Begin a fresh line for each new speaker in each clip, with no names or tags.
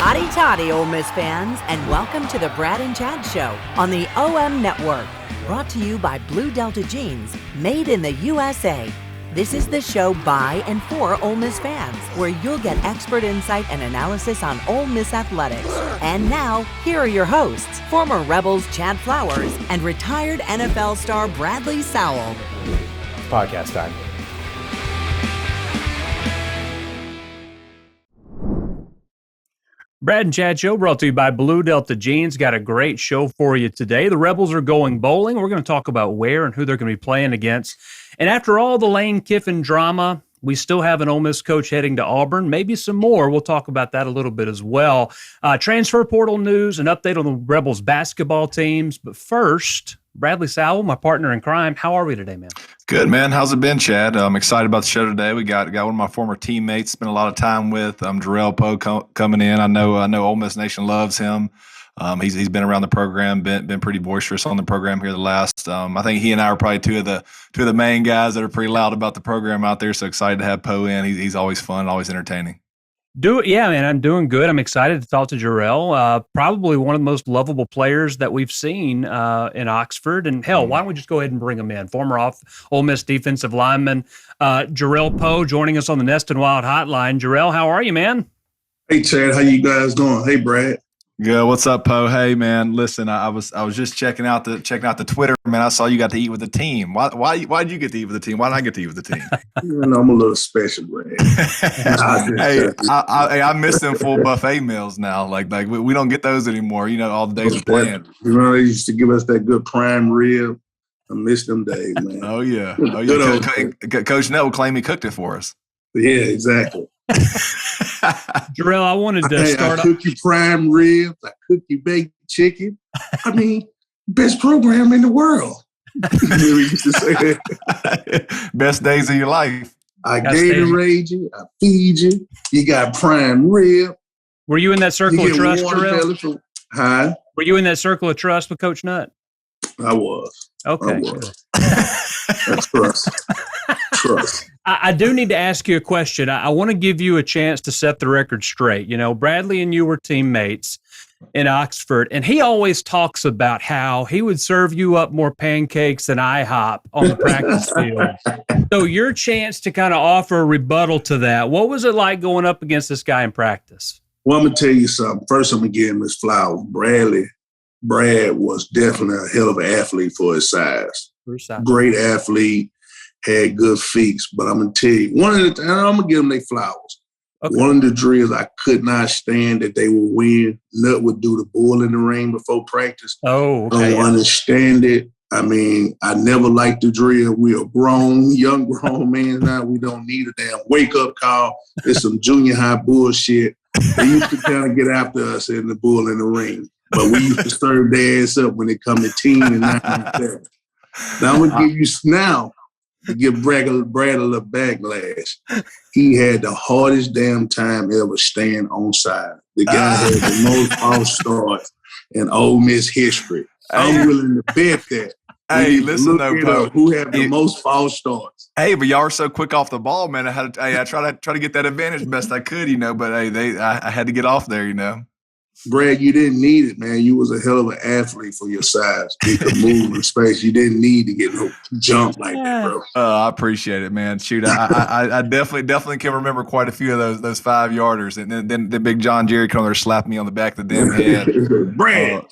Hotty toddy, Ole Miss fans, and welcome to the Brad and Chad Show on the OM Network. Brought to you by Blue Delta Jeans, made in the USA. This is the show by and for Ole Miss fans, where you'll get expert insight and analysis on Ole Miss athletics. And now, here are your hosts, former Rebels Chad Flowers and retired NFL star Bradley Sowell.
Podcast time.
Brad and Chad Show brought to you by Blue Delta Jeans. Got a great show for you today. The Rebels are going bowling. We're going to talk about where and who they're going to be playing against. And after all the Lane Kiffin drama, we still have an Ole Miss coach heading to Auburn, maybe some more. We'll talk about that a little bit as well. Transfer portal news, an update on the Rebels basketball teams. But first, Bradley Sowell, my partner in crime. How are we today, man?
Good, man. How's it been, Chad? I'm excited about the show today. We got one of my former teammates, spent a lot of time with. Jerrell Powe coming in. I know Ole Miss Nation loves him. He's been around the program, been pretty boisterous on the program here the last. I think he and I are probably two of the main guys that are pretty loud about the program out there. So excited to have Poe in. He's always fun, always entertaining.
Yeah, man, I'm doing good. I'm excited to talk to Jerrell, probably one of the most lovable players that we've seen in Oxford. And hell, why don't we just go ahead and bring him in? Former Ole Miss defensive lineman Jerrell Powe joining us on the Nest and Wild Hotline. Jerrell, how are you, man?
Hey, Chad, how you guys doing? Hey, Brad.
Good. What's up, Poe? Hey, man. Listen, I was just checking out the Twitter, man. I saw you got to eat with the team. Why did you get to eat with the team? Why did I get to eat with the team?
I'm a little special, Brad.
I miss them full buffet meals now. Like we don't get those anymore. You know, all the days of playing.
You know, they used to give us that good prime rib. I miss them days, man.
Oh yeah. Coach Nett will claim he cooked it for us.
Yeah, exactly.
Jerrell, I wanted to start.
I cook you prime ribs. I cook you baked chicken. I mean, best program in the world. You used to say that.
Best days of your life.
I Gatorade you. I feed you. You got prime rib.
Were you in that circle of trust, Jerrell?
Huh?
Were you in that circle of trust with Coach Nutt?
I was.
Okay.
I was. That's trust.
I do need to ask you a question. I want to give you a chance to set the record straight. You know, Bradley and you were teammates in Oxford, and he always talks about how he would serve you up more pancakes than IHOP on the practice field. So your chance to kind of offer a rebuttal to that, what was it like going up against this guy in practice?
Well, I'm going to tell you something. First, I'm going to give him his flowers. Brad was definitely a hell of an athlete for his size. Great athlete. Had good feats, but I'm gonna tell you I'm gonna give them their flowers. Okay. One of the drills I could not stand that they would win. Nut would do the bull in the ring before practice.
Oh, okay.
I don't understand it. I mean, I never liked the drill. We are young grown men now. We don't need a damn wake up call. It's some junior high bullshit. They used to kind of get after us in the bull in the ring, but we used to serve their ass up when it come to team and not like that. Now I'm gonna give you now. To give Brad a little backlash, he had the hardest damn time ever staying on side. The guy had the most false starts in Ole Miss history. I'm willing to bet that.
Hey, listen though, Poe.
Who have the most false starts?
Hey, but y'all are so quick off the ball, man. I try to get that advantage best I could, you know. But hey, I had to get off there, you know.
Brad, you didn't need it, man. You was a hell of an athlete for your size. You could move in space. You didn't need to get no jump like that, bro.
I appreciate it, man. Shoot, I definitely can remember quite a few of those 5-yarders, and then the big John Jerry come there, slap me on the back of the damn head.
Brad,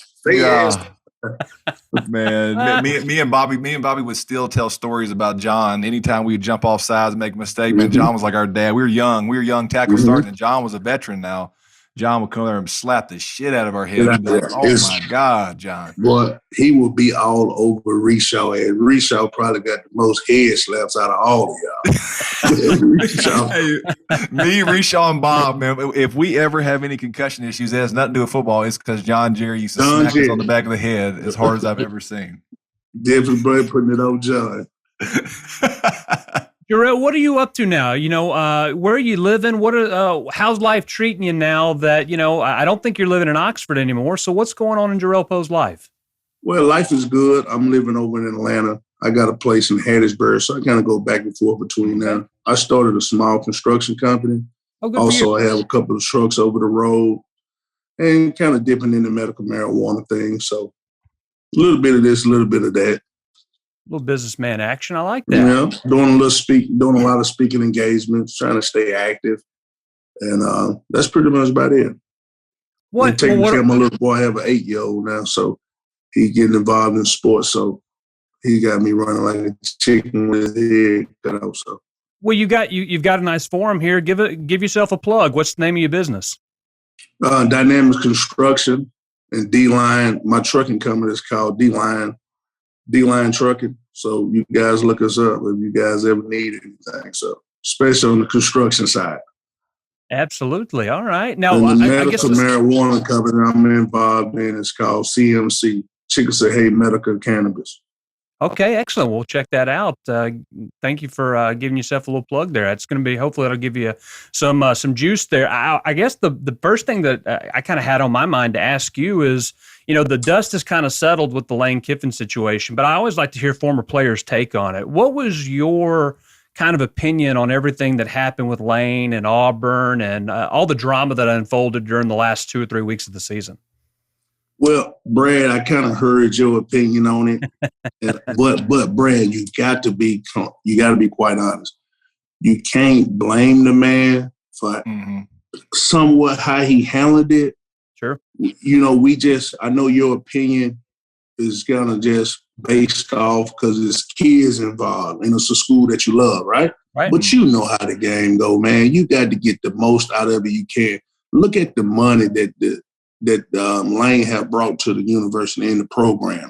man, me and Bobby would still tell stories about John. Anytime we would jump off sides and make a mistake, man, John was like our dad. We were young tackle starting, and John was a veteran now. John would come there and slap the shit out of our head. Like, oh, my God, John.
Boy, he would be all over Reshaw, and Reshaw probably got the most head slaps out of all of y'all.
Hey, me, Reshaw, and Bob, man, if we ever have any concussion issues, it has nothing to do with football. It's because John Jerry used to smack us on the back of the head as hard as I've ever seen.
Definitely, bro, putting it on John.
Jerrell, what are you up to now? You know, where are you living? How's life treating you now that, you know, I don't think you're living in Oxford anymore. So what's going on in Jerrell Poe's life?
Well, life is good. I'm living over in Atlanta. I got a place in Hattiesburg, so I kind of go back and forth between them. I started a small construction company.
Oh, good
also,
for you.
I have a couple of trucks over the road. and kind of dipping in the medical marijuana thing. So a little bit of this, a little bit of that.
A little businessman action. I like that.
Yeah, doing a lot of speaking engagements, trying to stay active, and that's pretty much about it.
What?
I'm taking care of my little boy. I have an 8-year-old now, so he's getting involved in sports. So he got me running like a chicken with his head cut off. So.
Well, you've got a nice forum here. Give yourself a plug. What's the name of your business?
Dynamics Construction and D-Line. My trucking company is called D-Line Trucking. So you guys look us up if you guys ever need anything. So especially on the construction side.
Absolutely. All right. Now,
and the medical marijuana company I'm involved in is called CMC, Chickasaw Medical Cannabis.
Okay, excellent. We'll check that out. Thank you for giving yourself a little plug there. It's going to be, hopefully it'll give you some juice there. I guess the first thing that I kind of had on my mind to ask you is, the dust has kind of settled with the Lane Kiffin situation, but I always like to hear former players' take on it. What was your kind of opinion on everything that happened with Lane and Auburn and all the drama that unfolded during the last 2 or 3 weeks of the season?
Well, Brad, I kind of heard your opinion on it, but Brad, you got to be quite honest. You can't blame the man for somewhat how he handled it.
Sure.
I know your opinion is kind of just based off because there's kids involved and it's a school that you love, right?
Right.
But you know how the game go, man. You got to get the most out of it you can. Look at the money that Lane had brought to the university and the program.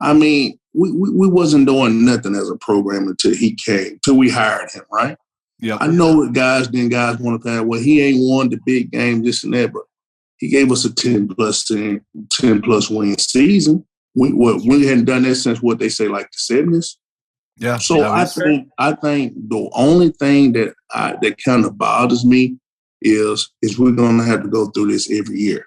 I mean, we wasn't doing nothing as a program until he came, till we hired him, right?
Yeah.
I know that guys want to say, well, he ain't won the big game, this and that, but he gave us a 10 plus win season. We hadn't done that since what they say, like the 70s.
Yeah.
So I think the only thing that kind of bothers me is we're gonna have to go through this every year.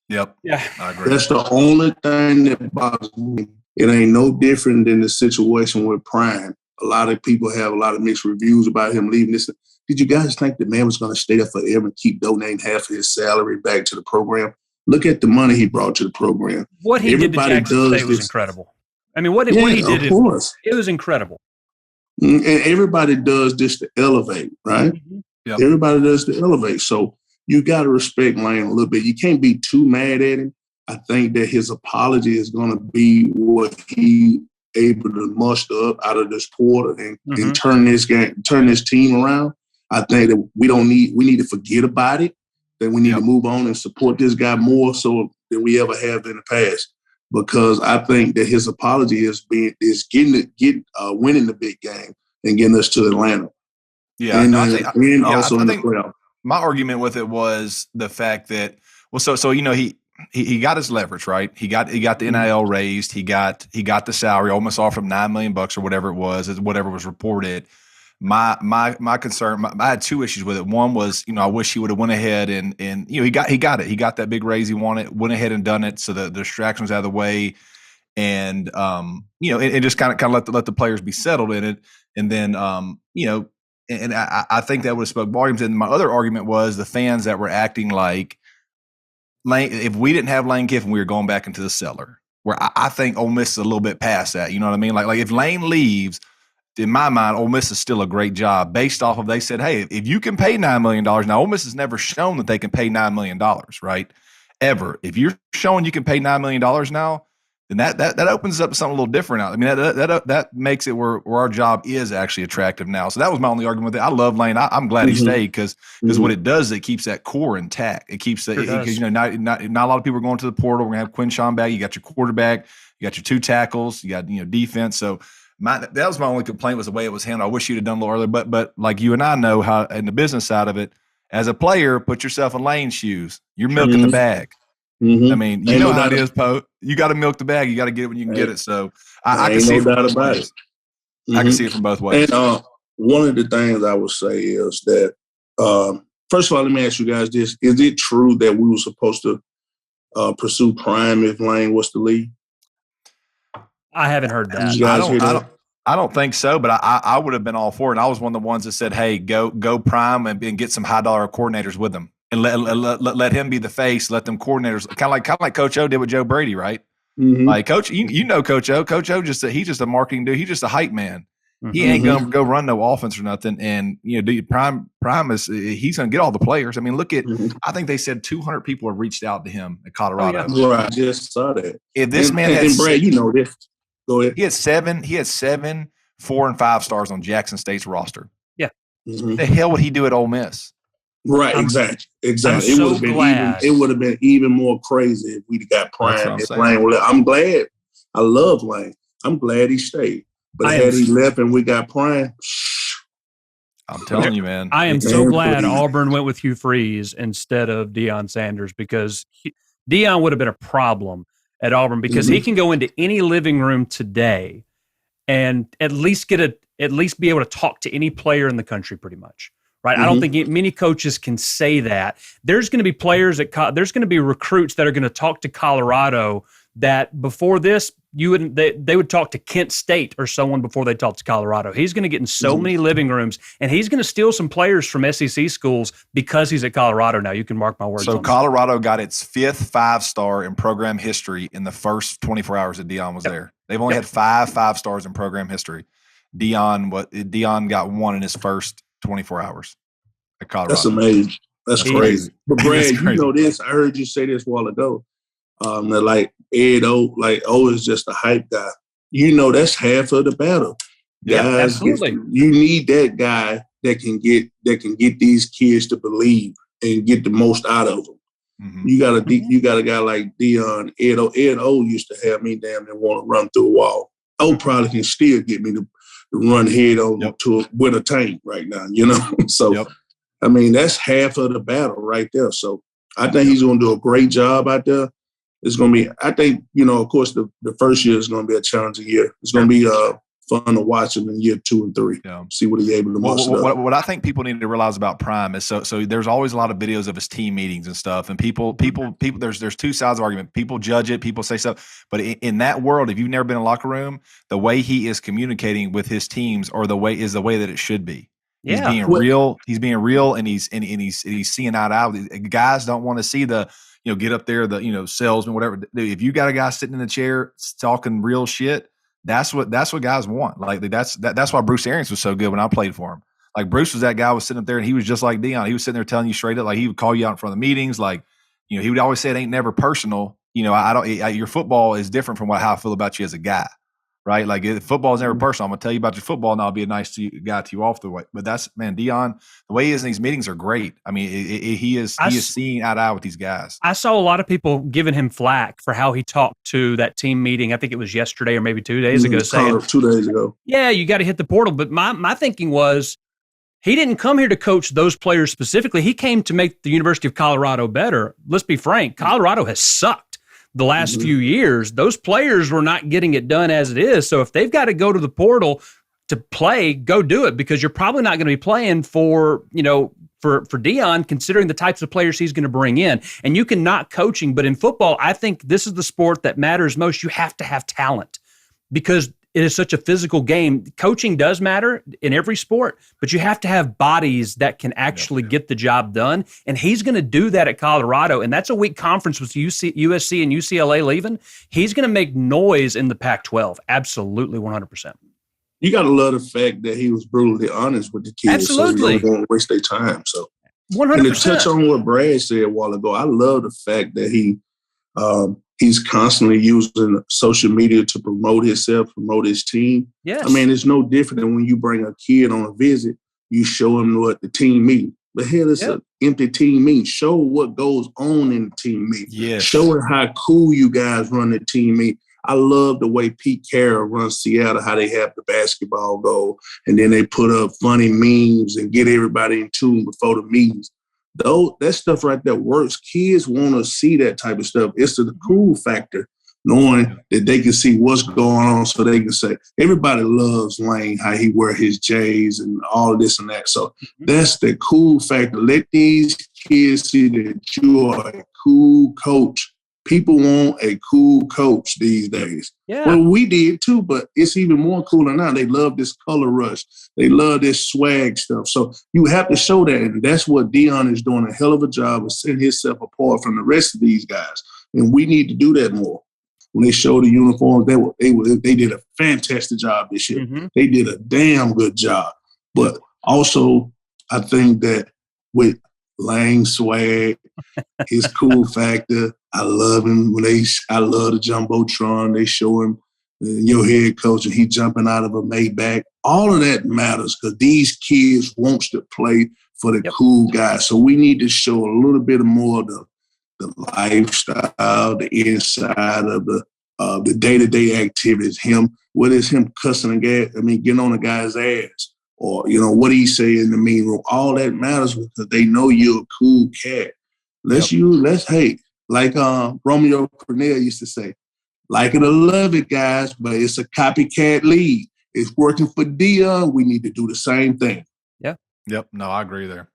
Yep.
Yeah.
I agree.
That's the only thing that bothers me. It ain't no different than the situation with Prime. A lot of people have a lot of mixed reviews about him leaving this. Did you guys think the man was going to stay there forever and keep donating half of his salary back to the program? Look at the money he brought to the program.
What he did to Jackson State was incredible. I mean, what he did, it was incredible.
And everybody does this to elevate, right?
Mm-hmm.
Yep.
Everybody does to elevate. So you got to respect Lane a little bit. You can't be too mad at him. I think that his apology is going to be what he able to muster up out of this portal and turn this team around. I think that we need to forget about it, that we need to move on and support this guy more so than we ever have in the past. Because I think that his apology is winning the big game and getting us to Atlanta.
Yeah,
and,
I think
also in the playoff.
My argument with it was the fact that he got his leverage, right? He got the NIL raised. He got the salary, almost offered him $9 million or whatever it was, whatever was reported. My concern, I had two issues with it. One was, I wish he would have went ahead and he got it. He got that big raise he wanted, went ahead and done it so the distraction was out of the way, and it just kind of let the players be settled in it, and then and I think that would have spoke volumes. And my other argument was the fans that were acting like Lane. If we didn't have Lane Kiffin, we were going back into the cellar. Where I think Ole Miss is a little bit past that. You know what I mean? Like if Lane leaves, in my mind, Ole Miss is still a great job based off of they said, hey, if you can pay $9 million, now Ole Miss has never shown that they can pay $9 million, right? Ever. If you're showing you can pay $9 million now, then that opens up something a little different out. I mean, that makes it where our job is actually attractive now. So that was my only argument with it. I love Lane. I'm glad he stayed because what it does is it keeps that core intact. It keeps that because not a lot of people are going to the portal. We're gonna have Quinshawn back. You got your quarterback. You got your 2 tackles. You got defense. So that was my only complaint was the way it was handled. I wish you'd have done a little earlier. But like you and I know how in the business side of it, as a player, put yourself in Lane's shoes. You're milking the bag. I mean, you know how it is, Poe. You got to milk the bag. You got to get it when you can get it. So I can see it from both ways. I can see it from both ways.
And one of the things I would say is that, first of all, let me ask you guys this. Is it true that we were supposed to pursue Prime if Lane was to leave?
I haven't heard that.
I don't think so, but I would have been all for it. And I was one of the ones that said, hey, go Prime and get some high-dollar coordinators with them. and let him be the face. Let them coordinators kind of like Coach O did with Joe Brady, right?
Mm-hmm.
Like Coach, you know Coach O. Coach O he's just a marketing dude. He's just a hype man. He ain't gonna go run no offense or nothing. And Prime is he's gonna get all the players. I mean, look at I think they said 200 people have reached out to him at Colorado.
Oh, yeah. Right, I just saw that.
If this man has,
and Brad, you know this. Go ahead.
He had seven 4 and 5 stars on Jackson State's roster.
Yeah.
Mm-hmm. The hell would he do at Ole Miss?
Right, exactly. It would have been even more crazy if we'd got Prime. I'm glad. I love Lane. I'm glad he stayed. But had he left and we got Prime,
I'm telling you, man.
I am so glad Auburn went with Hugh Freeze instead of Deion Sanders, because Deion would have been a problem at Auburn, because he can go into any living room today and at least be able to talk to any player in the country pretty much. Right. I don't think many coaches can say that. There's going to be players there's going to be recruits that are going to talk to Colorado that before this, they would talk to Kent State or someone before they talk to Colorado. He's going to get in so many living rooms, and he's going to steal some players from SEC schools because he's at Colorado now. You can mark my words.
So Colorado got its 5th 5-star in program history in the first 24 hours that Deion was there. They've only had 5 5-stars in program history. Deion got 1 in his first 24 hours at Colorado.
That's amazing. That's crazy. But Brad, you know this. I heard you say this a while ago. That like Ed O, is just a hype guy. You know, that's half of the battle.
Yeah, guys, absolutely.
You need that guy that can get these kids to believe and get the most out of them. Mm-hmm. You got a guy like Deion. Ed O used to have me damn near want to run through a wall. O probably can still get me to run head on with a tank right now, you know? So, I mean, that's half of the battle right there. So I think he's going to do a great job out there. It's going to be, I think, you know, of course, the first year is going to be a challenging year. It's going to be fun to watch him in year 2 and 3. Yeah. See what he's able to muster up.
What I think people need to realize about Prime is so there's always a lot of videos of his team meetings and stuff, and people there's 2 sides of the argument. People judge it, people say stuff, but in that world, if you've never been in a locker room, the way he is communicating with his teams the way that it should be. Yeah. He's being real. He's being real, and he's seeing eye to eye. Guys don't want to see the get up there, the salesman, whatever. If you got a guy sitting in the chair talking real shit, that's what guys want. Like that's why Bruce Arians was so good when I played for him. Like Bruce was that guy was sitting up there, and he was just like Deion. He was sitting there telling you straight up, like he would call you out in front of the meetings. Like, he would always say it ain't never personal. Your football is different from how I feel about you as a guy. Right? Like football is never personal. I'm gonna tell you about your football, and I'll be a nice guy to you off the way. But Deion, the way he is in these meetings are great. I mean, he is seeing eye to eye with these guys.
I saw a lot of people giving him flack for how he talked to that team meeting. I think it was yesterday or maybe 2 days ago. Saying
2 days ago,
yeah, you got to hit the portal. But my thinking was, he didn't come here to coach those players specifically. He came to make the University of Colorado better. Let's be frank, Colorado has sucked the last few years. Those players were not getting it done as it is. So if they've got to go to the portal to play, go do it, because you're probably not going to be playing for Deion, considering the types of players he's going to bring in. And you can not coaching, but in football, I think this is the sport that matters most. You have to have talent, because it is such a physical game. Coaching does matter in every sport, but you have to have bodies that can actually get the job done. And he's going to do that at Colorado. And that's a weak conference with USC and UCLA leaving. He's going to make noise in the Pac-12. Absolutely, 100%.
You got to love the fact that he was brutally honest with the kids.
Absolutely.
So they don't waste their time. So
100%.
And to touch on what Brad said a while ago, I love the fact that he's constantly using social media to promote himself, promote his team.
Yes.
I mean, it's no different than when you bring a kid on a visit, you show him what the team means. But hell, it's an empty team meeting. Show what goes on in the team meeting.
Yes.
Show her how cool you guys run the team meeting. I love the way Pete Carroll runs Seattle, how they have the basketball goal, and then they put up funny memes and get everybody in tune before the meetings. That stuff right there works. Kids want to see that type of stuff. It's the cool factor, knowing that they can see what's going on, so they can say, everybody loves Lane, how he wear his J's and all of this and that. So that's the cool factor. Let these kids see that you are a cool coach People want a cool coach these days.
Yeah.
Well, we did too, but it's even more cooler now. They love this color rush. They love this swag stuff. So you have to show that. And that's what Deion is doing a hell of a job of setting himself apart from the rest of these guys. And we need to do that more. When they show the uniforms, they did a fantastic job this year.
Mm-hmm.
They did a damn good job. But also, I think that with Lang's swag, his cool factor, I love him I love the Jumbotron. They show him your head coach and he jumping out of a Maybach. All of that matters because these kids want to play for the cool guys. So we need to show a little bit more of the lifestyle, the inside of the day-to-day activities. Whether it's him cussing getting on a guy's ass, or what he say in the meeting room. All that matters because they know you're a cool cat. Let's hate. Like Romeo Cornell used to say, like it or love it, guys, but it's a copycat league. It's working for Deion. We need to do the same thing.
Yeah.
Yep. No, I agree there.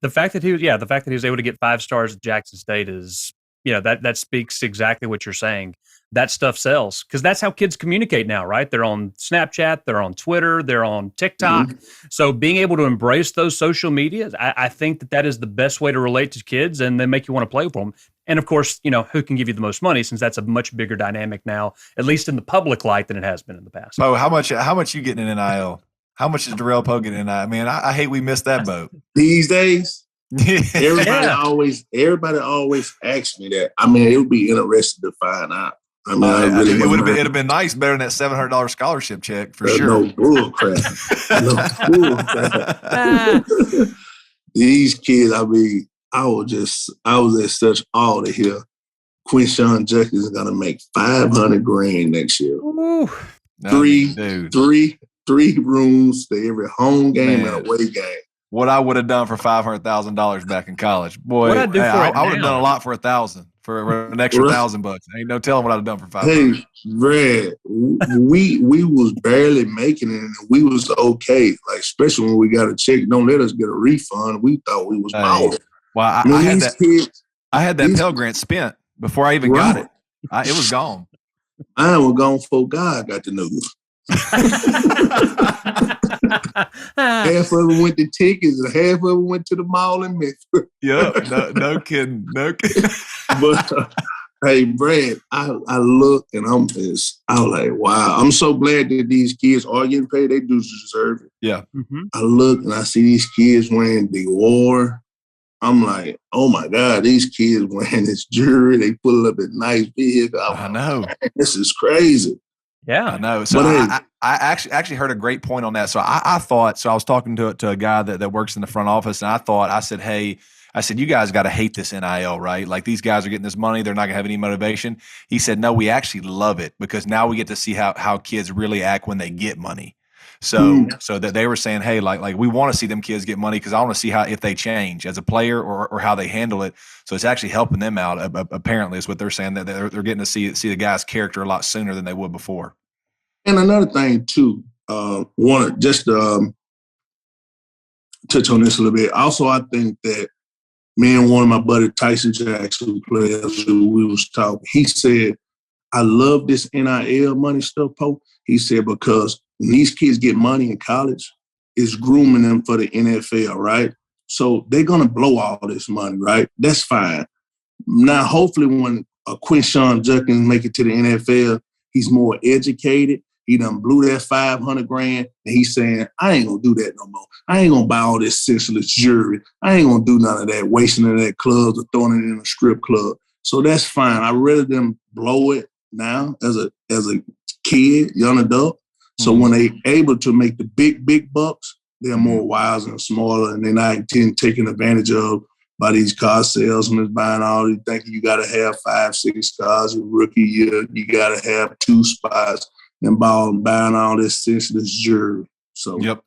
The fact that he was able to get 5 stars at Jackson State is, that speaks exactly what you're saying. That stuff sells because that's how kids communicate now, right? They're on Snapchat, they're on Twitter, they're on TikTok. Mm-hmm. So being able to embrace those social medias, I think that is the best way to relate to kids and they make you want to play with them. And of course, who can give you the most money since that's a much bigger dynamic now, at least in the public light than it has been in the past.
Oh, how much you getting in NIL? How much is Jerrell Powe getting in NIL? Man, I hate we missed that boat.
These days, everybody always asks me that. It would be interesting to find out.
It would have been nice, better than that $700 scholarship check for sure.
No bull crap. These kids, I was at such awe to hear Quinshawn Judkins is gonna make $500,000 next year.
Ooh.
Three rooms to every home game and away game.
What I would have done for $500,000 back in college, boy, I would have done a lot for $1,000 for an extra $1,000. Ain't no telling what I'd have done for $500.
Hey, Brad, we was barely making it, and we was okay. Like especially when we got a check, don't let us get a refund. We thought we was balling.
Well, I had that Pell Grant spent before I even got it. It was gone.
I was gone before God got the news. Half of it went to tickets and half of it went to the mall in Memphis.
Yep, no kidding.
But hey, Brad, I look and I'm like, wow. I'm so glad that these kids are getting paid. They do deserve it.
Yeah.
Mm-hmm.
I look and I see these kids wearing Dior. I'm like, oh my God, these kids wearing this jewelry. They pull up a nice vehicle.
I know.
This is crazy.
Yeah,
I know. So I actually heard a great point on that. So I thought, I was talking to a guy that works in the front office, and I said, you guys got to hate this NIL, right? Like these guys are getting this money. They're not going to have any motivation. He said, no, we actually love it because now we get to see how kids really act when they get money. So that they were saying, hey, like we want to see them kids get money because I want to see if they change as a player or how they handle it. So it's actually helping them out. Apparently, is what they're saying, that they're getting to see the guy's character a lot sooner than they would before.
And another thing too, want to just touch on this a little bit. Also, I think that me and one of my buddy Tyson Jackson players who we was talking, he said, I love this NIL money stuff, Poe. He said, because when these kids get money in college, it's grooming them for the NFL, right? So they're going to blow all this money, right? That's fine. Now, hopefully when Quinshawn Judkins make it to the NFL, he's more educated. He done blew that $500,000, and he's saying, I ain't going to do that no more. I ain't going to buy all this senseless jewelry. I ain't going to do none of that, wasting it at clubs or throwing it in a strip club. So that's fine. I'd rather them blow it now as a kid, young adult. So when they able to make the big bucks, they're more wise and smaller, and they're not taken advantage of by these car salesmen buying all these, thinking you got to have 5-6 cars your rookie year. You got to have 2 spots and buying all this senseless jewelry. So,
yep.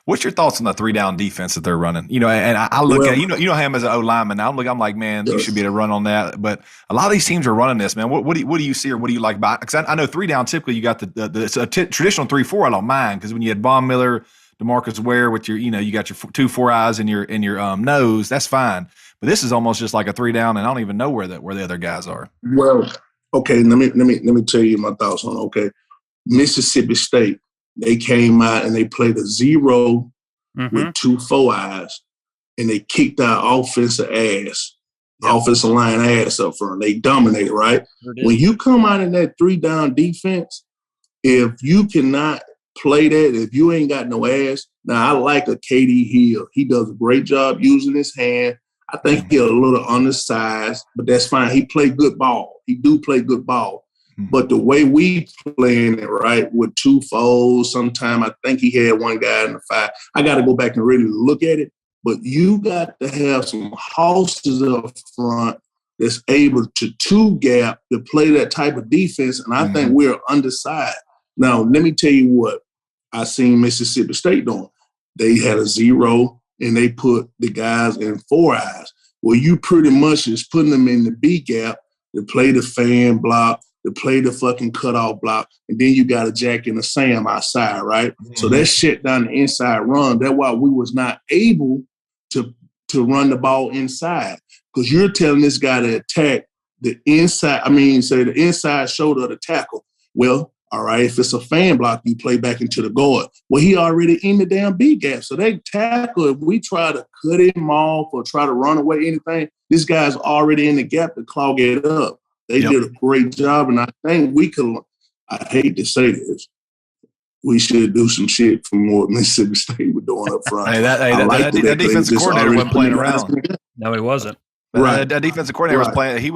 What's your thoughts on the 3-down defense that they're running? And I look at him as an O lineman. Now I'm like, man, you should be able to run on that. But a lot of these teams are running this, man. What do you see, or what do you like about? Because I know 3-down typically you got the traditional 3-4. I don't mind because when you had Von Miller, DeMarcus Ware with your, you got your 2 4 eyes in your nose, that's fine. But this is almost just like a 3 down, and I don't even know where the other guys are.
Well, okay, let me tell you my thoughts on it. Okay. Mississippi State, they came out and they played a 0 with 2 4 eyes, and they kicked our offensive line ass up front. They dominated, right? When you come out in that 3 down defense, if you cannot play that, if you ain't got no ass, now I like a KD Hill. He does a great job using his hand. I think he's a little undersized, but that's fine. He play good ball. He do play good ball. But the way we playing it, right, with 2 foes, sometime I think he had one guy in the 5. I got to go back and really look at it. But you got to have some horses up front that's able to 2-gap to play that type of defense, and I think we're undersized. Now, let me tell you what I seen Mississippi State doing. They had a 0, and they put the guys in 4 eyes. Well, you pretty much is putting them in the B gap to play the fan block, to play the fucking cutoff block, and then you got a Jack and a Sam outside, right? So that shit down the inside run. That's why we was not able to run the ball inside, because you're telling this guy to attack the inside, the inside shoulder of the tackle. Well, all right, if it's a fan block, you play back into the guard. Well, he already in the damn B gap. So they tackle, if we try to cut him off or try to run away anything, this guy's already in the gap to clog it up. They did a great job, and I think we could, I hate to say this, we should do some shit from what Mississippi State were doing up front.
That defensive coordinator wasn't playing around.
No, he wasn't.
Right. That defensive coordinator was playing. He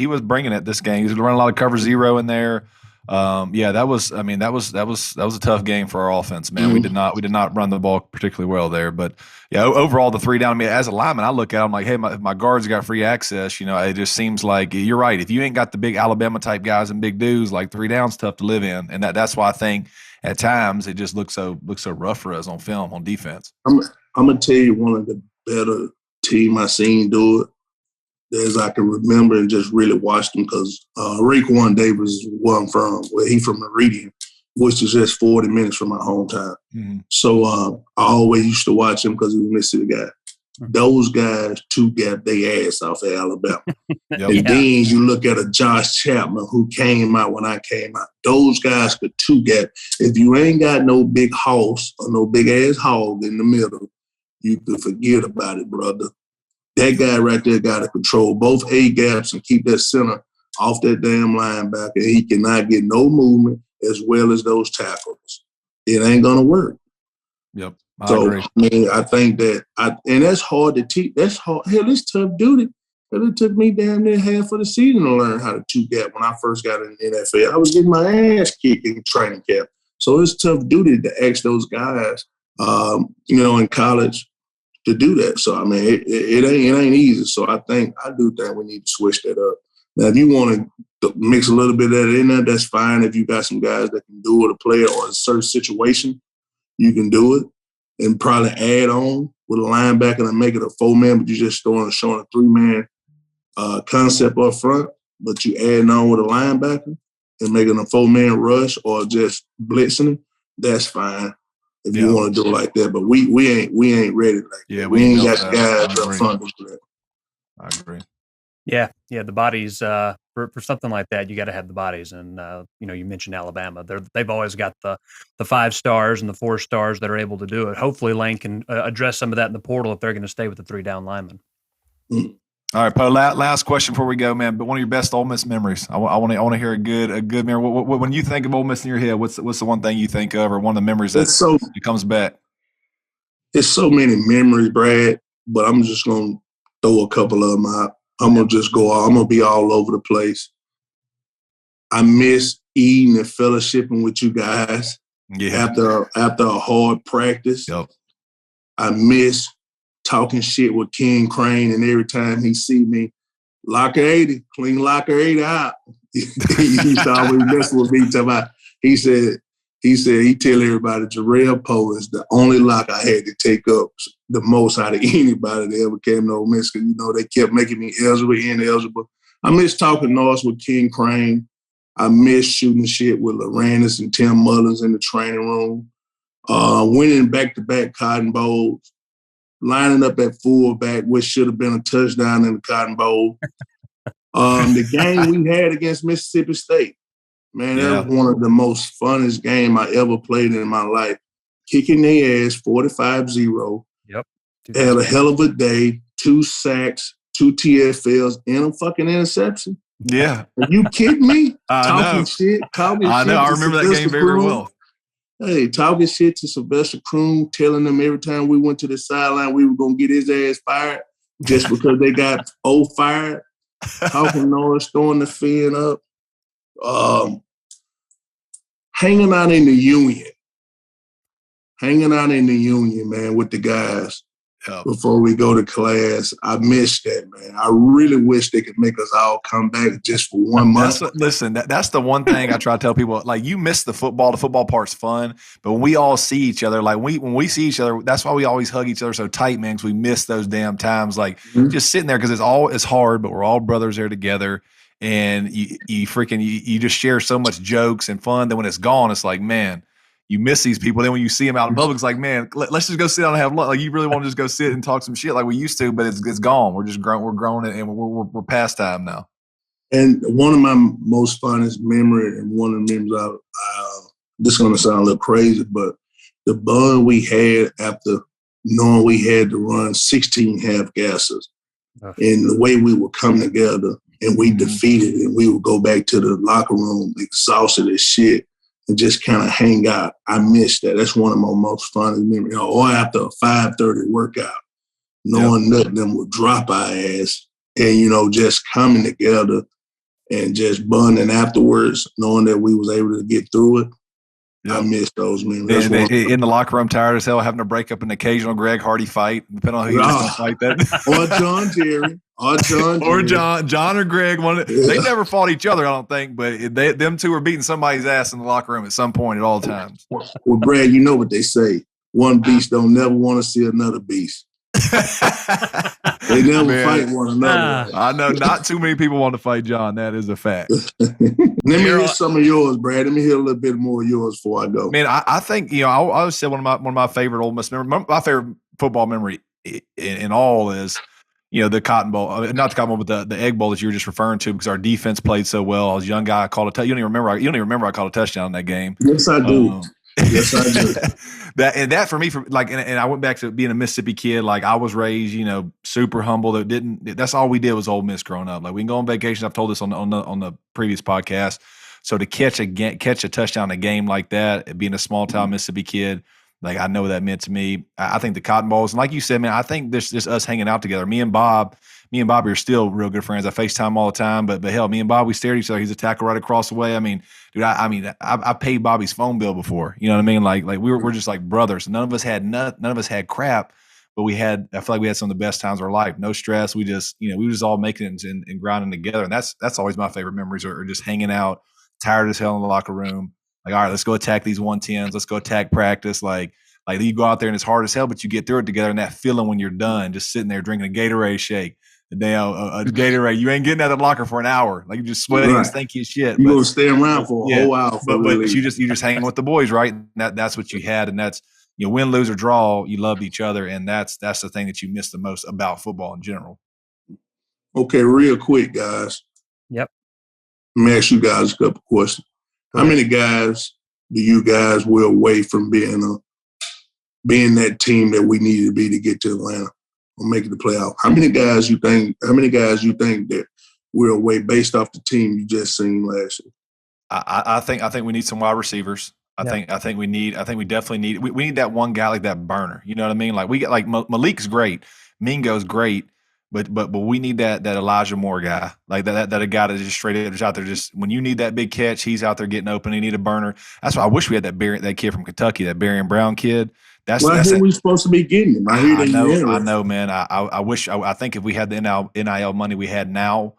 was bringing it this game. He was running a lot of cover 0 in there. That was a tough game for our offense, man. We did not run the ball particularly well there, but yeah, overall the 3 down. As a lineman, I look at them like, hey, my guards got free access. It just seems like you're right. If you ain't got the big Alabama type guys and big dudes, like 3 downs tough to live in, and that's why I think at times it just looks so rough for us on film on defense.
I'm gonna tell you one of the better team I seen do it as I can remember and just really watched them, because Raekwon Davis is where I'm from. Well, he from Meridian, which is just 40 minutes from my hometown. So I always used to watch him because he was a Mississippi guy. Those guys 2-gap their ass off at Alabama. And then you look at a Josh Chapman who came out when I came out. Those guys could 2-gap. If you ain't got no big house or no big-ass hog in the middle, you could forget about it, brother. That guy right there got to control both A-gaps and keep that center off that damn linebacker. He cannot get no movement as well as those tackles. It ain't going to work.
Yep.
I agree. I think that and that's hard to teach. That's hard. Hell, it's tough duty. Hell, it took me damn near half of the season to learn how to 2-gap when I first got in the NFL. I was getting my ass kicked in training camp. So it's tough duty to ask those guys, in college to do that. So, it ain't easy. So I do think we need to switch that up. Now, if you want to mix a little bit of that in there, that's fine. If you got some guys that can do it, a player or a certain situation, you can do it. And probably add on with a linebacker and make it a 4-man, but you're just showing a 3-man concept up front, but you add on with a linebacker and making a 4-man rush or just blitzing him, that's fine if you want to do it like that. But we ain't ready like that. Yeah, we ain't got guys up front to do that.
I agree.
Yeah, the bodies for something like that, you got to have the bodies. And you mentioned Alabama; they've always got the 5 stars and the 4 stars that are able to do it. Hopefully, Lane can address some of that in the portal if they're going to stay with the 3 down linemen.
All right, Poe. Last question before we go, man. But one of your best Ole Miss memories. I want to hear a good memory. When you think of Ole Miss in your head, what's the one thing you think of, or one of the memories that comes back?
There's so many memories, Brad. But I'm just gonna throw a couple of them out. I'm going to be all over the place. I miss eating and fellowshipping with you guys after a hard practice.
Yep.
I miss talking shit with King Crane, and every time he see me, locker 80, clean locker 80 out. He used to always mess with me. He said he tell everybody Jerrell Powe is the only lock I had to take up the most out of anybody that ever came to Ole Miss, because they kept making me ineligible. I miss talking Norse with King Crane. I miss shooting shit with Loranis and Tim Mullins in the training room. Winning back-to-back Cotton Bowls. lining up at fullback, which should have been a touchdown in the Cotton Bowl. The game we had against Mississippi State, man, that was one of the most funnest game I ever played in my life. Kicking their ass 45-0.
Yep.
Had a hell of a day, 2 sacks, 2 TFLs, and a fucking interception.
Yeah.
Are you kidding me?
Talking
shit.
I know. I remember that game very well.
Hey, talking shit to Sylvester Croom, telling them every time we went to the sideline we were going to get his ass fired just because they got fired. Talking noise, throwing the fin up. Hanging out in the union. Man, with the guys. Before we go to class. I miss that, man. I really wish they could make us all come back just for 1 month.
That's the one thing I try to tell people. Like, you miss the football. The football part's fun. But when we all see each other, like when we see each other, that's why we always hug each other so tight, man, because we miss those damn times. Like, just sitting there because it's hard, but we're all brothers there together. And you just share so much jokes and fun. Then when it's gone, it's like, man, you miss these people. Then when you see them out in public, it's like, man, let's just go sit down and have lunch. Like, you really want to just go sit and talk some shit like we used to, but it's gone. We're just grown. We're grown and we're past time now.
And one of my most funnest memory, and one of the memories this is going to sound a little crazy, but the bond we had after knowing we had to run 16 half gassers, and the way we would come together and we defeated, and we would go back to the locker room exhausted as shit. And just kind of hang out. I miss that. That's one of my most fun memories. Or after a 5:30 workout, knowing nothing them would drop our ass, and just coming together and just bonding afterwards, knowing that we was able to get through it. Yep. I miss those memories.
In the locker room, tired as hell, having to break up an occasional Greg Hardy fight, depending on who you're going to fight that.
Or John Jerry. Or
John or Greg. They never fought each other, I don't think, but them two were beating somebody's ass in the locker room at some point at all times.
Well, Brad, you know what they say. One beast don't never want to see another beast. They never fight one another.
I know not too many people want to fight John. That is a fact.
Let me hear some of yours, Brad. Let me hear a little bit more of yours before I go.
Man, I think I always said one of my favorite Ole Miss memories. My favorite football memory in all is the Cotton Bowl, not the Cotton Bowl, but the Egg Bowl that you were just referring to, because our defense played so well. I was a young guy. I called a touchdown. You don't even remember I called a touchdown in that game.
Yes, I do. Yes, I do.
that for me, and I went back to being a Mississippi kid. Like, I was raised, super humble. That's all we did was Ole Miss growing up. Like, we can go on vacation. I've told this on the previous podcast. So to catch a touchdown in a game like that, being a small town Mississippi kid, like, I know what that meant to me. I think the Cotton Bowls, and like you said, man, I think this just us hanging out together. Me and Bobby are still real good friends. I FaceTime all the time, but hell, me and Bob, we stare at each other. He's a tackle right across the way. I mean, dude, I paid Bobby's phone bill before. You know what I mean? Like we're just like brothers. None of us had crap, but I feel like we had some of the best times of our life. No stress. We just, we were just all making it and grinding together. And that's always my favorite memories, are just hanging out, tired as hell in the locker room. Like, all right, let's go attack these 110s. Let's go attack practice. Like you go out there and it's hard as hell, but you get through it together. And that feeling when you're done, just sitting there drinking a Gatorade shake, a Gatorade, you ain't getting out of the locker for an hour. Like, you're just sweating and stinky as shit.
You're going to stay around for a whole hour.
But you just hanging with the boys, right? And that's what you had. And that's, win, lose, or draw, you loved each other. And that's the thing that you miss the most about football in general.
Okay, real quick, guys.
Yep.
Let me ask you guys a couple questions. How many guys do you guys were away from being that team that we needed to be to get to Atlanta or make it the playoff? How many guys you think that we're away based off the team you just seen last year?
I think we need some wide receivers. I think we definitely need we need that one guy, like that burner. You know what I mean? Like, we get, like, Malik's great, Mingo's great, but we need that Elijah Moore guy, like that a guy that just straight up is out there. Just when you need that big catch, he's out there getting open. You need a burner. That's why I wish we had that kid from Kentucky, that Barian Brown kid. That's who
we supposed to be getting him.
I know, man. I wish. I think if we had the NIL money we had now,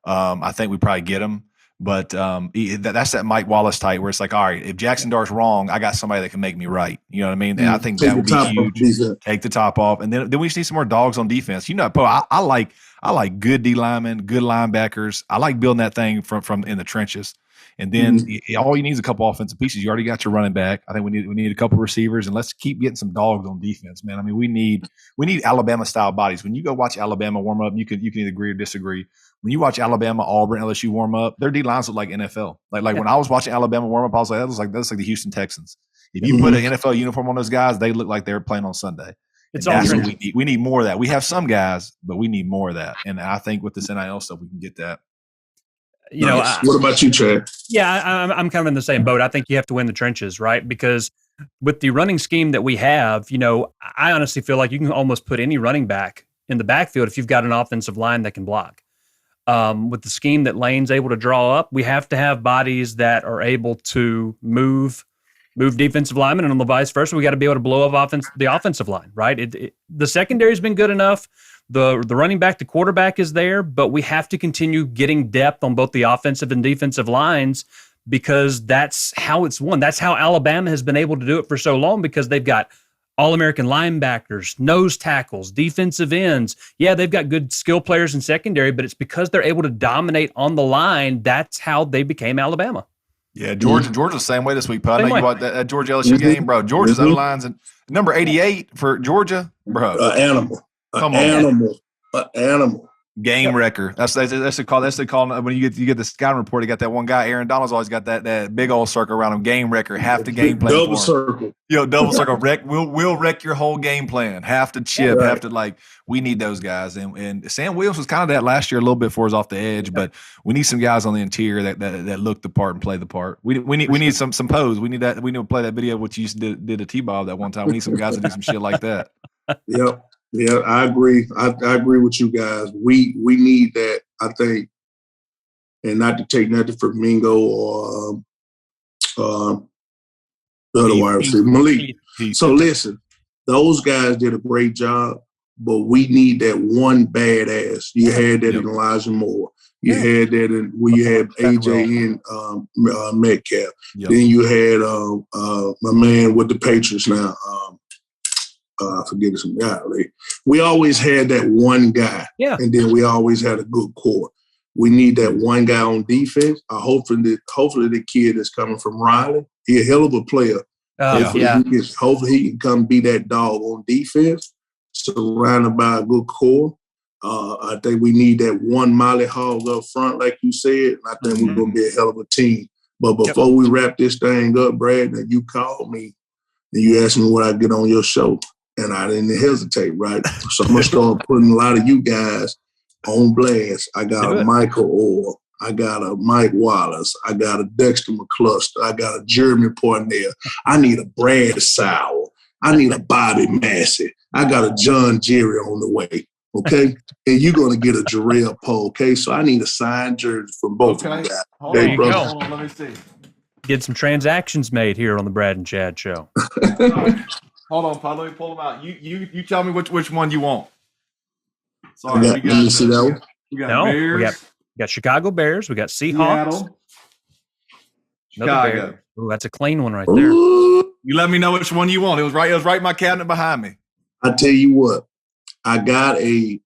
I think we'd probably get him. But that's that Mike Wallace type, where it's like, all right, if Jackson Dart's wrong, I got somebody that can make me right. You know what I mean? And I think that would be huge. Take the top off, and then we just need some more dogs on defense. Poe, I like good D linemen, good linebackers. I like building that thing from in the trenches. And then all you need is a couple offensive pieces. You already got your running back. I think we need a couple receivers, and let's keep getting some dogs on defense, man. I mean, we need Alabama style bodies. When you go watch Alabama warm up, you can either agree or disagree. When you watch Alabama, Auburn, LSU warm up, their D lines look like NFL. Like when I was watching Alabama warm up, I was like, that's like the Houston Texans. If you put an NFL uniform on those guys, they look like they're playing on Sunday. That's what we need. We need more of that. We have some guys, but we need more of that. And I think with this NIL stuff, we can get that.
What about you, Chad?
Yeah, I'm kind of in the same boat. I think you have to win the trenches, right? Because with the running scheme that we have, I honestly feel like you can almost put any running back in the backfield if you've got an offensive line that can block. With the scheme that Lane's able to draw up, we have to have bodies that are able to move defensive linemen, and on the vice versa, we got to be able to blow up the offensive line, right? The secondary's been good enough. The running back, the quarterback is there, but we have to continue getting depth on both the offensive and defensive lines because that's how it's won. That's how Alabama has been able to do it for so long because they've got All-American linebackers, nose tackles, defensive ends. Yeah, they've got good skill players in secondary, but it's because they're able to dominate on the line. That's how they became Alabama.
Yeah, Georgia's the same way this week, Pud. I know you watched that Georgia LSU game, bro. Georgia's O-lines and number 88 for Georgia, bro.
Animal. Animal.
Game wrecker. That's the call. That's the call. When you get the scouting report, you got that one guy. Aaron Donald's always got that big old circle around him. Game wrecker. Half the game plan.
Double circle.
Double circle. Wreck. We'll wreck your whole game plan. Half the chip.
Right.
Half the we need those guys. And Sam Williams was kind of that last year a little bit before he was off the edge, but we need some guys on the interior that look the part and play the part. We need some pose. We need that. We need to play that video what you used to did to T-Bob that one time. We need some guys to do some shit like that.
Yep. Yeah, I agree. I agree with you guys. We need that, I think, and not to take nothing from Mingo or the other wide receiver, Malik. So listen, those guys did a great job, but we need that one badass. You had that in Elijah Moore. You had that when you had AJ and Metcalf. Yep. Then you had my man with the Patriots now. I forget his guy. We always had that one guy, and then we always had a good core. We need that one guy on defense. Hopefully the kid that's coming from Riley, he's a hell of a player. Hopefully he can come be that dog on defense, surrounded by a good core. I think we need that one Molly Hog up front, like you said, and I think we're going to be a hell of a team. But before we wrap this thing up, Brad, that you called me and you asked me what I get on your show. And I didn't hesitate, right? So I'm going to start putting a lot of you guys on blast. I got a Michael Orr. I got a Mike Wallace. I got a Dexter McCluster. I got a Jeremy Pornell. I need a Brad Sauer. I need a Bobby Massey. I got a John Jerry on the way, okay? And you're going to get a Jerrell Powe, okay? So I need a signed jersey from both of you guys.
There you go. Hold on, let me see. Get some transactions made here on the Brad and Chad show.
Hold on, Pod. Let me pull them out. You tell me which one you want.
Sorry, we got
Bears. We got Chicago Bears. We got Seahawks.
Chicago.
Ooh, that's a clean one right there.
You let me know which one you want. It was right in my cabinet behind me.
I tell you what, I got a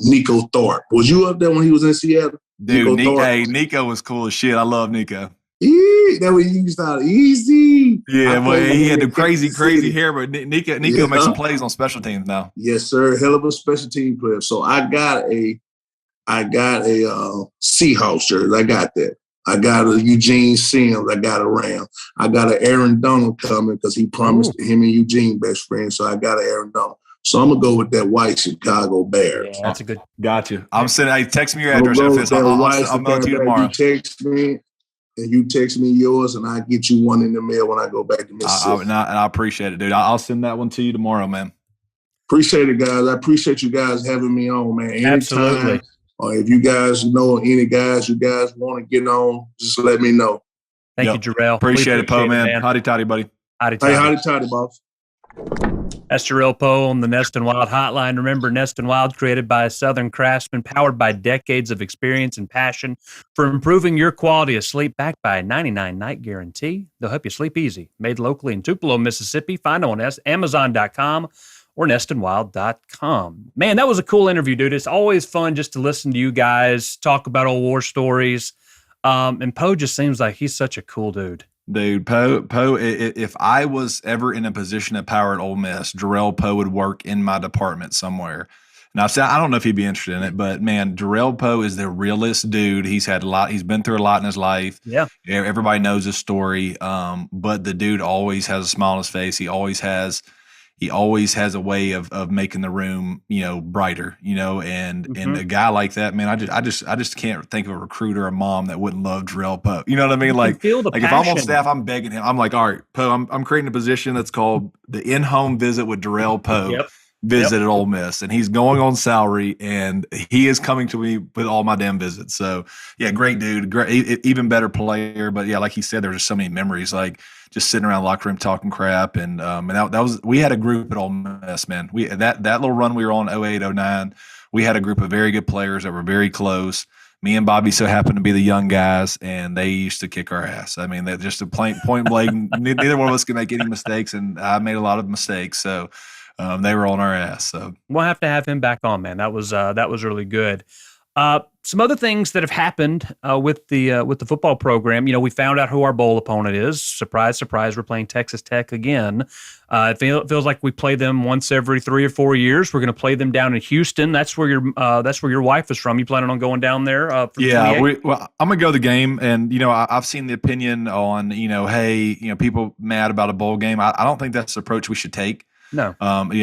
Nico Thorpe. Was you up there when he was in Seattle?
Dude, Nico was cool as shit. I love Nico.
That way you started easy.
Yeah, well, he had the crazy hair, but Nico makes some plays on special teams now.
Yes, sir. Hell of a special team player. So I got a Seahawks jersey. I got that. I got a Eugene Sims. I got a Ram. I got an Aaron Donald coming because he promised him and Eugene best friends. So I got an Aaron Donald. So I'm gonna go with that white Chicago Bears.
Yeah, that's a good.
Gotcha. I'm sending. Hey, text me your address. I'll mail it to you tomorrow.
You text me yours, and I get you one in the mail when I go back to Mississippi.
I appreciate it, dude. I'll send that one to you tomorrow, man.
Appreciate it, guys. I appreciate you guys having me on, man. Anytime,
absolutely.
Or if you guys know any guys you guys want to get on, just let me know.
Thank you, Jerrell.
Appreciate it, Poe, man. Hotty toddy, buddy.
Hotty toddy.
Hey, hotty toddy, boss.
That's Jerrell Powe on the Nest and Wild hotline. Remember, Nest and Wild, created by a Southern craftsman, powered by decades of experience and passion for improving your quality of sleep, backed by a 99-night guarantee. They'll help you sleep easy. Made locally in Tupelo, Mississippi. Find them on Amazon.com or nestandwild.com. Man, that was a cool interview, dude. It's always fun just to listen to you guys talk about old war stories. And Poe just seems like he's such a cool dude.
Dude, Poe. If I was ever in a position of power at Ole Miss, Jerrell Poe would work in my department somewhere. Now, I don't know if he'd be interested in it, but man, Jerrell Poe is the realest dude. He's had a lot. He's been through a lot in his life.
Yeah,
everybody knows his story. But the dude always has a smile on his face. He always has a way of making the room, brighter, and a guy like that, man, I just can't think of a recruiter or a mom that wouldn't love Jerrell Poe. You know what I mean? Like
feel the
if I'm on
passion.
staff, I'm begging him. I'm like, all right, Poe, I'm creating a position that's called the in-home visit with Jerrell Poe.
Yep.
Visit at Ole Miss, and he's going on salary, and he is coming to me with all my damn visits. So yeah, great dude, great, even better player. But yeah, like he said, there's just so many memories, like just sitting around the locker room talking crap, and that was, we had a group at Ole Miss, man. We that little run we were on 08, 09, we had a group of very good players that were very close. Me and Bobby so happened to be the young guys, and they used to kick our ass. I mean, they're just a point blank. Neither one of us could make any mistakes, and I made a lot of mistakes. So. They were on our ass. So
we'll have to have him back on, man. That was really good. Some other things that have happened with the football program. We found out who our bowl opponent is. Surprise, surprise. We're playing Texas Tech again. It feels like we play them once every 3 or 4 years. We're going to play them down in Houston. That's where your wife is from. You planning on going down there? I'm
gonna go to the game, and I've seen the opinion on hey, people mad about a bowl game. I don't think that's the approach we should take.
No.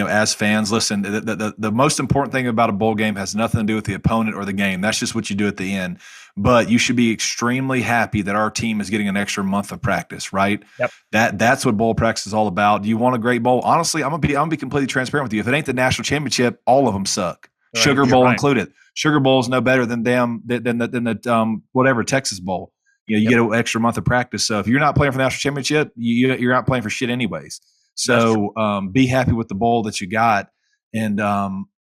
As fans, listen, the most important thing about a bowl game has nothing to do with the opponent or the game. That's just what you do at the end. But you should be extremely happy that our team is getting an extra month of practice, right?
Yep.
That's what bowl practice is all about. Do you want a great bowl? Honestly, I'm gonna be completely transparent with you. If it ain't the national championship, all of them suck. Right. Sugar Bowl included. Sugar Bowl is no better than the whatever Texas Bowl. You get an extra month of practice. So if you're not playing for the national championship, you're not playing for shit anyways. So be happy with the bowl that you got, and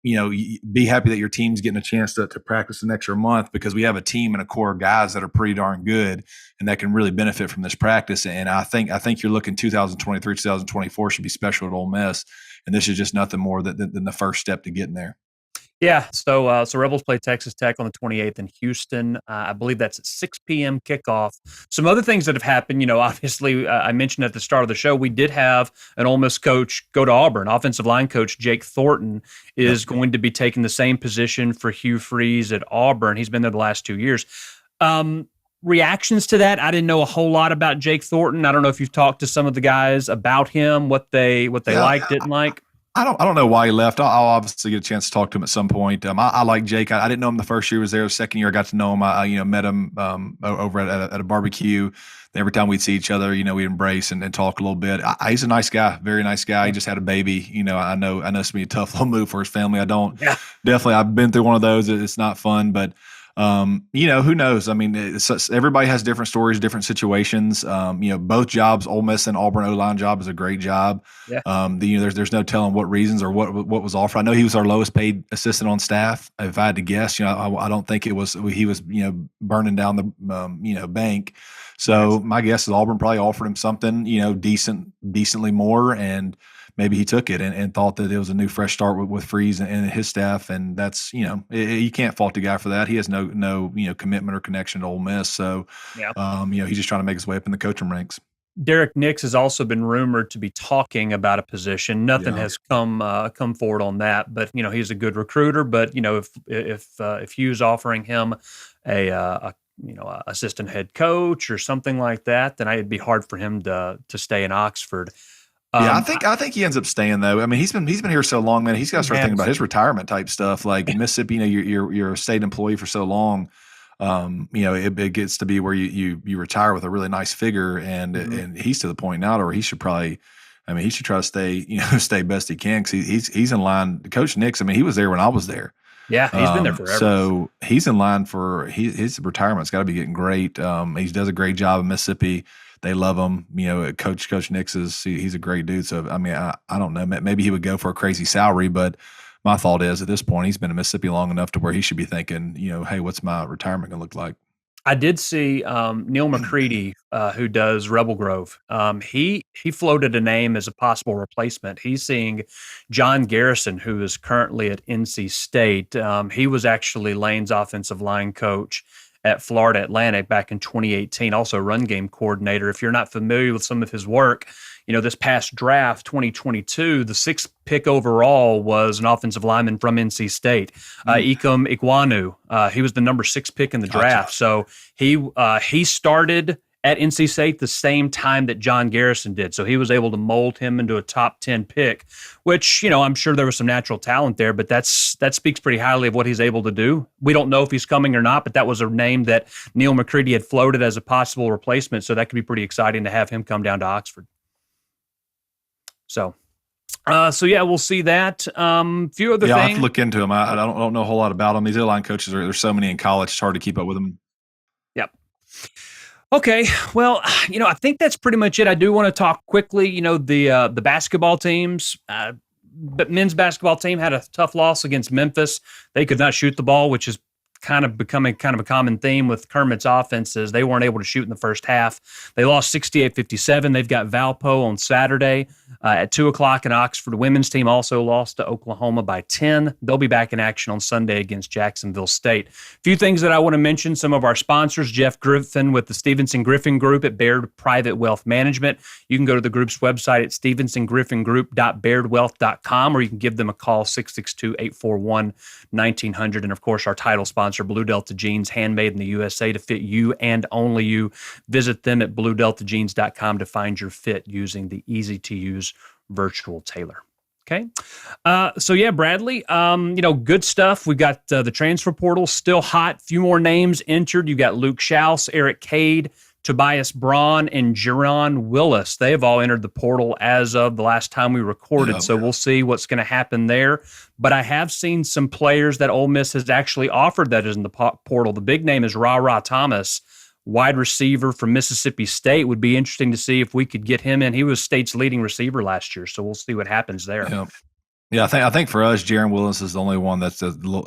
be happy that your team's getting a chance to practice an extra month, because we have a team and a core of guys that are pretty darn good and that can really benefit from this practice. And I think you're looking 2023, 2024 should be special at Ole Miss, and this is just nothing more than the first step to getting there.
Yeah, so Rebels play Texas Tech on the 28th in Houston. I believe that's at 6 p.m. kickoff. Some other things that have happened, obviously, I mentioned at the start of the show, we did have an Ole Miss coach go to Auburn. Offensive line coach Jake Thornton is going to be taking the same position for Hugh Freeze at Auburn. He's been there the last 2 years. Reactions to that, I didn't know a whole lot about Jake Thornton. I don't know if you've talked to some of the guys about him, what they liked, didn't like.
I don't know why he left. I'll obviously get a chance to talk to him at some point. I like Jake. I didn't know him the first year he was there. The second year I got to know him. I met him over at a barbecue. Every time we'd see each other, we'd embrace and talk a little bit. He's a nice guy, very nice guy. He just had a baby. I know it's gonna be a tough little move for his family. Definitely. I've been through one of those. It's not fun, but who knows? I mean, everybody has different stories, different situations. Both jobs, Ole Miss and Auburn O-line job is a great job.
Yeah.
There's no telling what reasons or what was offered. I know he was our lowest paid assistant on staff. If I had to guess, I don't think he was burning down the bank. So my guess is Auburn probably offered him something, decently more, and maybe he took it and thought that it was a new fresh start with Freeze and his staff. And that's, you can't fault the guy for that. He has no commitment or connection to Ole Miss. So, he's just trying to make his way up in the coaching ranks.
Derek Nix has also been rumored to be talking about a position. Nothing has come forward on that, but he's a good recruiter. But if Hugh's offering him a assistant head coach or something like that, then it'd be hard for him to stay in Oxford.
I think he ends up staying though. I mean, he's been here so long, man. He's got to start thinking about his retirement type stuff. Like in Mississippi, you're a state employee for so long. It gets to be where you retire with a really nice figure, and he's to the point now where he should probably. I mean, he should try to stay best he can, because he's in line. Coach Nix, I mean, he was there when I was there. Yeah,
he's been there forever.
So he's in line for his retirement's got to be getting great. He does a great job in Mississippi. They love him. Coach Nix he's a great dude. So, I mean, I don't know. Maybe he would go for a crazy salary, but my thought is at this point, he's been in Mississippi long enough to where he should be thinking, hey, what's my retirement going to look like?
I did see Neil McCready, who does Rebel Grove. He floated a name as a possible replacement. He's seeing John Garrison, who is currently at NC State. He was actually Lane's offensive line coach at Florida Atlantic back in 2018, also run game coordinator. If you're not familiar with some of his work, this past draft, 2022, the 6th pick overall was an offensive lineman from NC State, Ikem Ekwonu. He was the number 6 pick in the draft. So he started at NC State the same time that John Garrison did. So he was able to mold him into a top 10 pick, which, I'm sure there was some natural talent there, but that speaks pretty highly of what he's able to do. We don't know if he's coming or not, but that was a name that Neil McCready had floated as a possible replacement. So that could be pretty exciting to have him come down to Oxford. So yeah, we'll see that. Few other things.
I have to look into him. I don't know a whole lot about him. These O-line coaches, there's so many in college, it's hard to keep up with them.
Yep. Okay, well, I think that's pretty much it. I do want to talk quickly, the basketball teams. But men's basketball team had a tough loss against Memphis. They could not shoot the ball, which is kind of becoming kind of a common theme with Kermit's offenses. They weren't able to shoot in the first half. They lost 68-57. They've got Valpo on Saturday at 2 o'clock in Oxford. The women's team also lost to Oklahoma by 10. They'll be back in action on Sunday against Jacksonville State. A few things that I want to mention. Some of our sponsors, Jeff Griffin with the Stevenson Griffin Group at Baird Private Wealth Management. You can go to the group's website at stevensongriffingroup.bairdwealth.com, or you can give them a call, 662-841-1900. And of course, our title sponsor, Blue Delta Jeans, handmade in the USA to fit you and only you. Visit them at bluedeltajeans.com to find your fit using the easy-to-use virtual tailor. Okay. So yeah, Bradley, good stuff. We've got the transfer portal still hot. Few more names entered. You got Luke Schaus, Eric Cade, Tobias Braun, and Jerron Willis. They have all entered the portal as of the last time we recorded. Yep. So we'll see what's going to happen there. But I have seen some players that Ole Miss has actually offered that is in the portal. The big name is Ra Thomas, wide receiver from Mississippi State. Would be interesting to see if we could get him in. He was State's leading receiver last year, so we'll see what happens there.
Yep. Yeah, I think for us, Jerron Willis is the only one that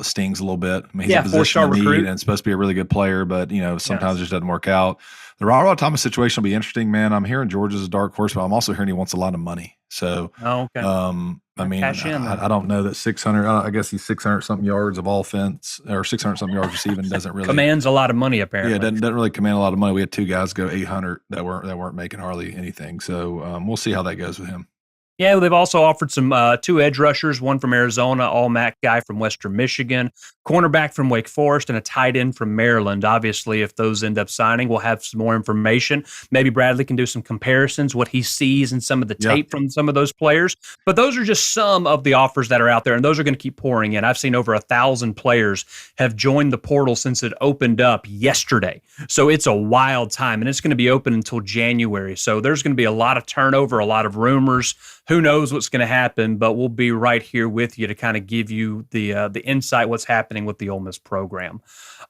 stings a little bit. I mean, he's a position of need and supposed to be a really good player, but sometimes it just doesn't work out. The Ra Thomas situation will be interesting, man. I'm hearing Georgia's a dark horse, but I'm also hearing he wants a lot of money. So, I don't know that 600. I guess he's 600 something yards of offense or 600 something yards receiving doesn't really
commands a lot of money. Apparently,
yeah, doesn't really command a lot of money. We had 2 guys go 800 that weren't making hardly anything. So we'll see how that goes with him.
Yeah, they've also offered some 2 edge rushers, one from Arizona, all-MAC guy from Western Michigan, cornerback from Wake Forest, and a tight end from Maryland. Obviously, if those end up signing, we'll have some more information. Maybe Bradley can do some comparisons, what he sees in some of the tape from some of those players. But those are just some of the offers that are out there, and those are going to keep pouring in. I've seen over 1,000 players have joined the portal since it opened up yesterday. So it's a wild time, and it's going to be open until January. So there's going to be a lot of turnover, a lot of rumors. Who knows what's going to happen, but we'll be right here with you to kind of give you the insight what's happening with the Ole Miss program.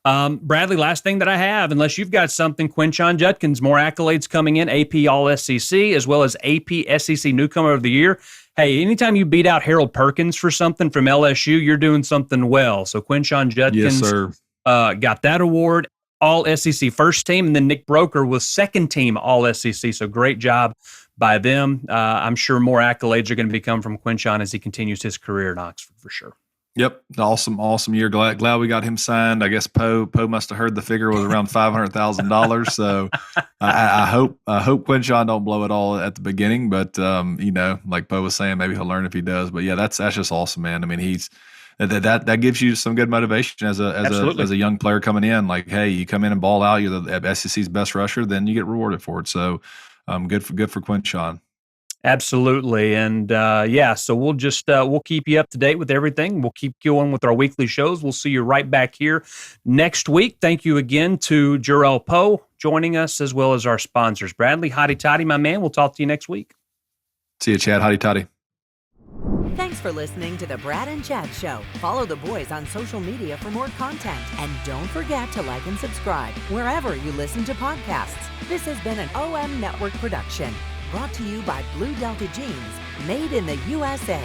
Bradley, last thing that I have, unless you've got something, Quinshon Judkins, more accolades coming in, AP All-SEC, as well as AP SEC Newcomer of the Year. Hey, anytime you beat out Harold Perkins for something from LSU, you're doing something well. So Quinshon Judkins got that award. All-SEC first team, and then Nick Broker was second team All-SEC. So great job by them. I'm sure more accolades are going to become from Quinshon as he continues his career in Oxford for sure.
Yep, awesome year. Glad we got him signed. I guess Poe must have heard the figure was around $500,000. So I hope Quinshon don't blow it all at the beginning. But like Poe was saying, maybe he'll learn if he does. But yeah, that's just awesome, man. I mean, he's. That gives you some good motivation as a young player coming in. Like, hey, you come in and ball out, you're the SEC's best rusher, then you get rewarded for it. So, good for Quinshon.
Absolutely, and so we'll just we'll keep you up to date with everything. We'll keep going with our weekly shows. We'll see you right back here next week. Thank you again to Jerrell Powe joining us, as well as our sponsors. Bradley, hotty toddy, my man. We'll talk to you next week.
See you, Chad. Hotty toddy.
Thanks for listening to the Brad and Chad Show. Follow the boys on social media for more content. And don't forget to like and subscribe wherever you listen to podcasts. This has been an OM Network production, brought to you by Blue Delta Jeans, made in the USA.